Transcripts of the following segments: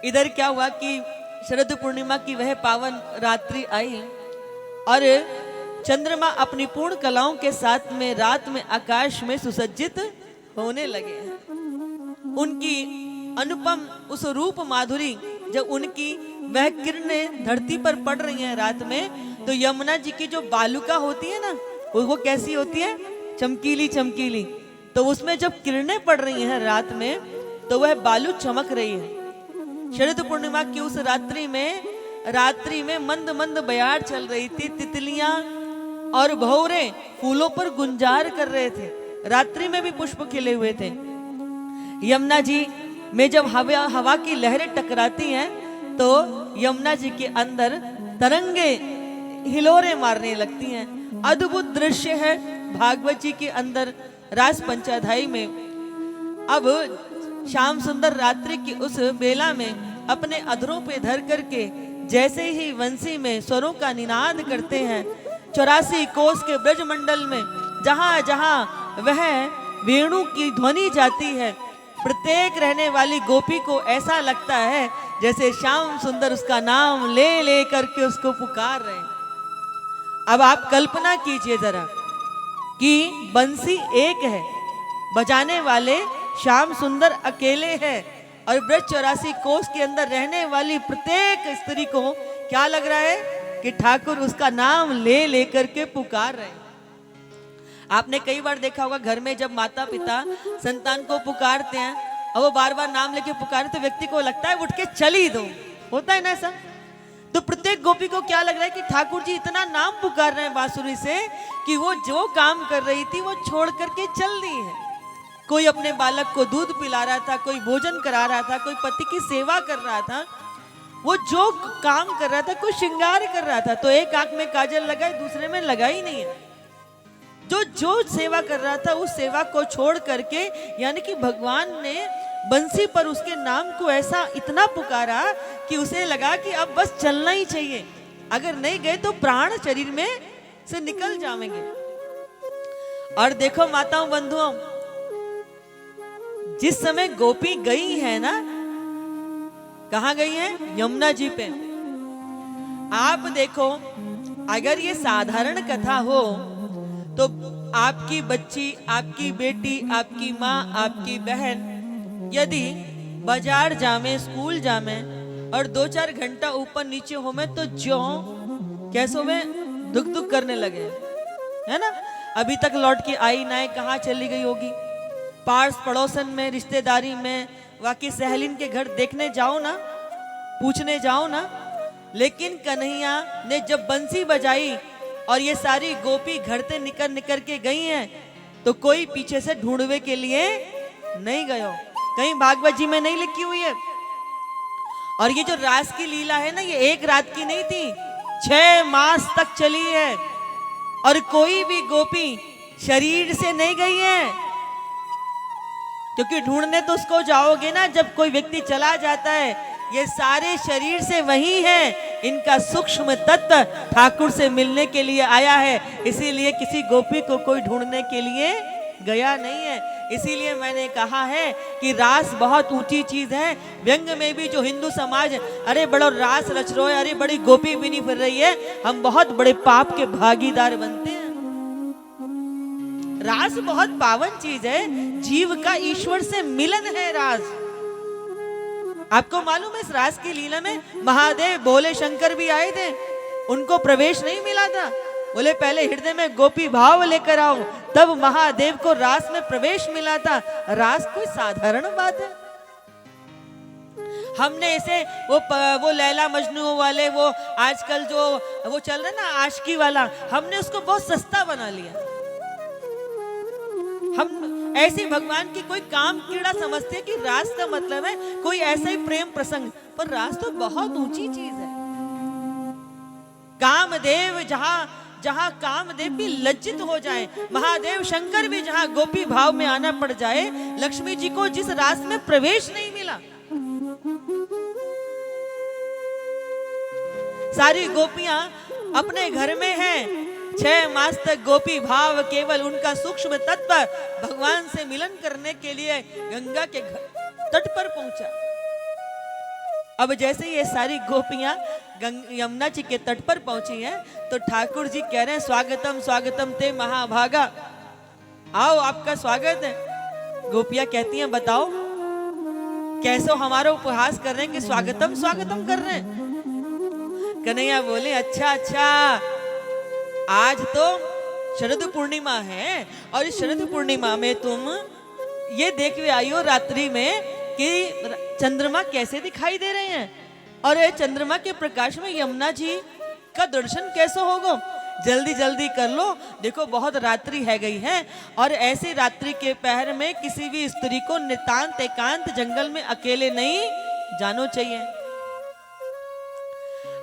इधर क्या हुआ कि शरद पूर्णिमा की वह पावन रात्रि आई और चंद्रमा अपनी पूर्ण कलाओं के साथ में रात में आकाश में सुसज्जित होने लगे। उनकी अनुपम उस रूप माधुरी जब उनकी वह किरणें धरती पर पड़ रही हैं रात में, तो यमुना जी की जो बालुका होती है ना, वो कैसी होती है? चमकीली चमकीली। तो उसमें जब किरणें पड़ रही हैं रात में, तो वह बालू चमक रही है। शरद पूर्णिमा की उस रात्रि में मंद मंद बयार चल रही थी। तितलियां और भौरे फूलों पर गुंजार कर रहे थे। रात्रि में भी पुष्प खिले हुए थे। यमुना जी में जब हवा की लहरें टकराती हैं, तो यमुना जी के अंदर तरंगे हिलोरे मारने लगती हैं। अद्भुत दृश्य है भागवत जी के अंदर रास पंचाध्यायी में। अब श्याम सुंदर रात्रि की उस बेला में अपने अधरों पे धर करके जैसे ही वंशी में स्वरों का निनाद करते हैं, 84 कोस के ब्रजमंडल में जहां जहां वह वेणु की ध्वनि जाती है, प्रत्येक रहने वाली गोपी को ऐसा लगता है जैसे श्याम सुंदर उसका नाम ले ले करके उसको पुकार रहे हैं। अब आप कल्पना कीजिए जरा कि बंसी एक है, बजाने वाले श्याम सुंदर अकेले हैं, और ब्रज 84 कोस के अंदर रहने वाली प्रत्येक स्त्री को क्या लग रहा है कि ठाकुर उसका नाम ले लेकर के पुकार रहे हैं। आपने कई बार देखा होगा घर में जब माता पिता संतान को पुकारते हैं और वो बार बार नाम लेके पुकारे, तो व्यक्ति को लगता है उठ के चल ही दो, होता है ना ऐसा? तो प्रत्येक गोपी को क्या लग रहा है कि ठाकुर जी इतना नाम पुकार रहे हैं बांसुरी से कि वो जो काम कर रही थी वो छोड़ करके चल दी है। कोई अपने बालक को दूध पिला रहा था, कोई भोजन करा रहा था, कोई पति की सेवा कर रहा था, वो जो काम कर रहा था, कोई श्रृंगार कर रहा था, तो एक आंख में काजल लगाए दूसरे में लगा ही नहीं है। जो सेवा कर रहा था उस सेवा को छोड़ करके, यानी कि भगवान ने बंसी पर उसके नाम को ऐसा इतना पुकारा कि उसे लगा कि अब बस चलना ही चाहिए, अगर नहीं गए तो प्राण शरीर में से निकल जाएंगे। और देखो माताओं बंधुओं, जिस समय गोपी गई है ना, कहां गई है? यमुना जी पे। आप देखो, अगर ये साधारण कथा हो तो आपकी बच्ची, आपकी बेटी, आपकी माँ, आपकी बहन यदि बाजार जामे, स्कूल जामे और 2-4 घंटा ऊपर नीचे हो में, तो जो कैसो में दुख दुख करने लगे, है ना? अभी तक लौट के आई ना, कहाँ चली गई होगी? पास पड़ोसन में, रिश्तेदारी में, वाकई सहेलिन के घर देखने जाओ ना, पूछने जाओ ना। लेकिन कन्हैया ने जब बंसी बजाई और ये सारी गोपी घर से निकल के गई हैं, तो कोई पीछे से ढूंढवे के लिए नहीं गयो। कहीं भागवत जी में नहीं लिखी हुई है। और ये जो रास की लीला है ना, ये एक रात की नहीं थी, 6 मास तक चली है। और कोई भी गोपी शरीर से नहीं गई है, क्योंकि ढूंढने तो उसको जाओगे ना जब कोई व्यक्ति चला जाता है। ये सारे शरीर से वही हैं, इनका सूक्ष्म तत्व ठाकुर से मिलने के लिए आया है, इसीलिए किसी गोपी को कोई ढूंढने के लिए गया नहीं है। इसीलिए मैंने कहा है कि रास बहुत ऊंची चीज है। व्यंग में भी जो हिंदू समाज, अरे बड़ो रास रच रो है, अरे बड़ी गोपी भी नहीं फिर रही है, हम बहुत बड़े पाप के भागीदार बनते हैं। रास बहुत पावन चीज है, जीव का ईश्वर से मिलन है रास। आपको मालूम है इस रास की लीला में महादेव भोले शंकर भी आए थे, उनको प्रवेश नहीं मिला था। बोले पहले हृदय में गोपी भाव लेकर आओ, तब महादेव को रास में प्रवेश मिला था। रास कोई साधारण बात है? हमने इसे वो लैला मजनू वाले, वो आजकल जो वो चल रहा है ना आशिकी वाला, हमने उसको बहुत सस्ता बना लिया। हम ऐसे भगवान की कोई काम कीड़ा समझते हैं कि रास का मतलब है कोई ऐसा ही प्रेम प्रसंग, पर रास तो बहुत ऊंची चीज है। कामदेव जहां कामदेव भी लज्जित हो जाए, महादेव शंकर भी जहां गोपी भाव में आना पड़ जाए, लक्ष्मी जी को जिस रास में प्रवेश नहीं मिला। सारी गोपियां अपने घर में हैं, 6 मास तक गोपी भाव केवल उनका सूक्ष्म तत्व भगवान से मिलन करने के लिए गंगा के तट पर पहुंचा। अब जैसे ये सारी गोपियां यमुना जी के तट पर पहुंची हैं तो ठाकुर जी कह रहे हैं स्वागतम स्वागतम ते महाभागा, आओ आपका स्वागत है। गोपियां कहती हैं बताओ कैसो हमारा उपहास कर रहे हैं कि स्वागतम स्वागतम कर रहे हैं। कन्हैया बोले अच्छा अच्छा, आज तो शरद पूर्णिमा है और इस शरद पूर्णिमा में तुम ये देख के आई हो रात्रि में कि चंद्रमा कैसे दिखाई दे रहे हैं और ये चंद्रमा के प्रकाश में यमुना जी का दर्शन कैसे होगा। जल्दी जल्दी कर लो, देखो बहुत रात्रि है गई है और ऐसी रात्रि के पहर में किसी भी स्त्री को नितांत एकांत जंगल में अकेले नहीं जानो चाहिए।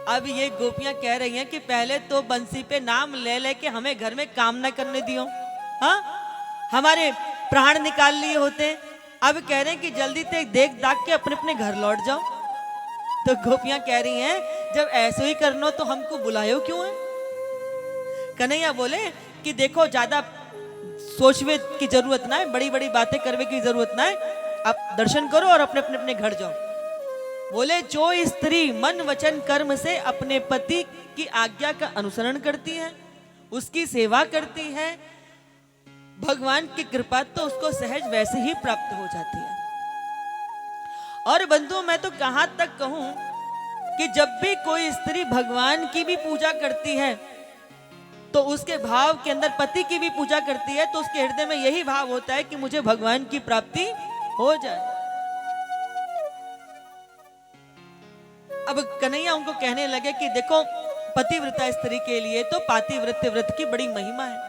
अब ये गोपियां कह रही हैं कि पहले तो बंसी पे नाम ले लेके हमें घर में काम ना करने दियो, हाँ हमारे प्राण निकाल लिए होते। अब कह रहे हैं कि जल्दी से देख दाख के अपने अपने घर लौट जाओ। तो गोपियां कह रही हैं जब ऐसे ही करना तो हमको बुलायो क्यों है। कन्हैया बोले कि देखो ज्यादा सोचवे की जरूरत ना है, बड़ी बड़ी बातें करने की जरूरत ना है, आप दर्शन करो और अपने अपने अपने घर जाओ। बोले जो स्त्री मन वचन कर्म से अपने पति की आज्ञा का अनुसरण करती है, उसकी सेवा करती है, भगवान की कृपा तो उसको सहज वैसे ही प्राप्त हो जाती है। और बंधुओं मैं तो कहां तक कहूं कि जब भी कोई स्त्री भगवान की भी पूजा करती है तो उसके भाव के अंदर पति की भी पूजा करती है तो उसके हृदय में यही भाव होता है कि मुझे भगवान की प्राप्ति हो जाए। अब कन्हैया उनको कहने लगे कि देखो पतिव्रता स्त्री के लिए तो पातिव्रत्य व्रत की बड़ी महिमा है।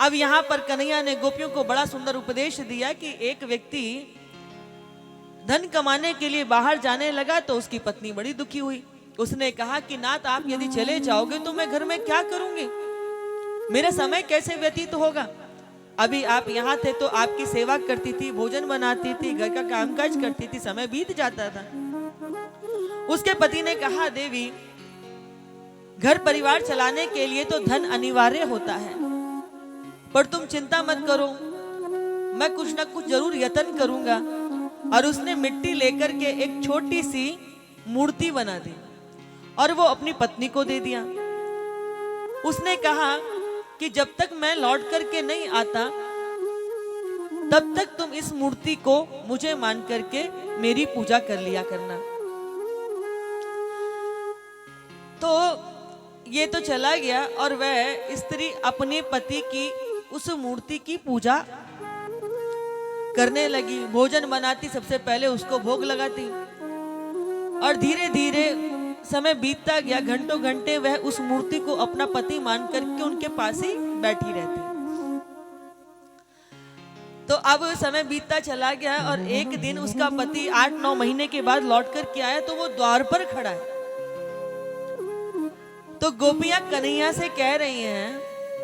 अब यहां पर कन्हैया ने गोपियों को बड़ा सुंदर उपदेश दिया कि एक व्यक्ति धन कमाने के लिए बाहर जाने लगा तो उसकी पत्नी बड़ी दुखी हुई। उसने कहा कि नाथ आप यदि चले जाओगे तो मैं घर में क्या करूंगी, मेरा समय कैसे व्यतीत होगा। अभी आप यहाँ थे तो आपकी सेवा करती थी, भोजन बनाती थी, घर का कामकाज करती थी, समय बीत जाता था। उसके पति ने कहा देवी घर परिवार चलाने के लिए तो धन अनिवार्य होता है, पर तुम चिंता मत करो, मैं कुछ ना कुछ जरूर यत्न करूंगा। और उसने मिट्टी लेकर के एक छोटी सी मूर्ति बना दी और वो अपनी पत्नी को दे दिया। उसने कहा कि जब तक मैं लौट करके नहीं आता तब तक तुम इस मूर्ति को मुझे मान करके मेरी पूजा कर लिया करना। तो ये तो चला गया और वह स्त्री अपने पति की उस मूर्ति की पूजा करने लगी। भोजन बनाती, सबसे पहले उसको भोग लगाती और धीरे धीरे समय बीतता गया। घंटों घंटे वह उस मूर्ति को अपना पति मान करके उनके पास ही बैठी रहती। तो अब समय बीतता चला गया और एक दिन उसका पति 8-9 महीने के बाद लौट कर के आया तो वो द्वार पर खड़ा है। तो गोपियां कन्हैया से कह रही हैं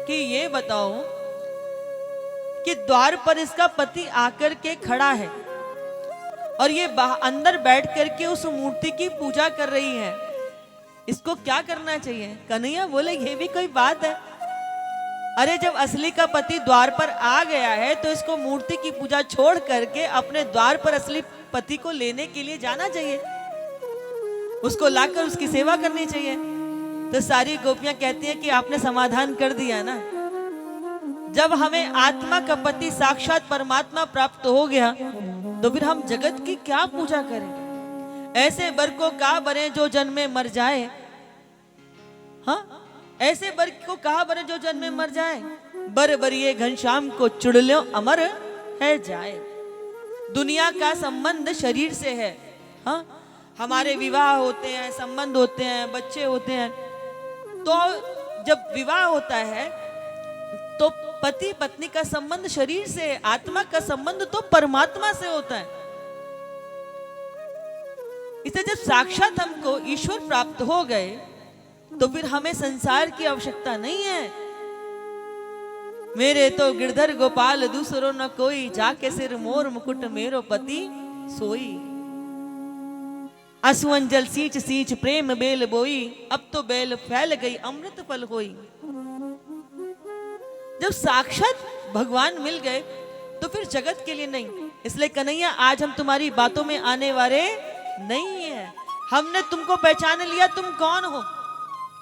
कि ये बताओ कि द्वार पर इसका पति आकर के खड़ा है और ये अंदर बैठ करके उस मूर्ति की पूजा कर रही है, इसको क्या करना चाहिए। कन्हैया बोले ये भी कोई बात है, अरे जब असली का पति द्वार पर आ गया है तो इसको मूर्ति की पूजा छोड़ करके अपने द्वार पर असली पति को लेने के लिए जाना चाहिए, उसको लाकर उसकी सेवा करनी चाहिए। तो सारी गोपियां कहती हैं कि आपने समाधान कर दिया ना, जब हमें आत्मा का पति साक्षात परमात्मा प्राप्त हो गया तो फिर हम जगत की क्या पूजा करें। ऐसे बर को कहा बने जो जन्मे मर जाए, हाँ ऐसे बर को कहा बने जो जन्मे मर जाए, बर बरिए घनश्याम को चुड़ल्यो अमर है जाए। दुनिया का संबंध शरीर से है, हाँ हमारे विवाह होते हैं, संबंध होते हैं, बच्चे होते हैं। तो जब विवाह होता है तो पति पत्नी का संबंध शरीर से है, आत्मा का संबंध तो परमात्मा से होता है। इसे जब साक्षात हमको ईश्वर प्राप्त हो गए तो फिर हमें संसार की आवश्यकता नहीं है। मेरे तो गिरधर गोपाल दूसरो न कोई, जाके सिर मोर मुकुट मेरो पति सोई। असुअंजल सींच सींच प्रेम बेल बोई, अब तो बेल फैल गई अमृत फल होई। जब साक्षात भगवान मिल गए तो फिर जगत के लिए नहीं। इसलिए कन्हैया आज हम तुम्हारी बातों में आने वाले नहीं है, हमने तुमको पहचान लिया, तुम कौन हो?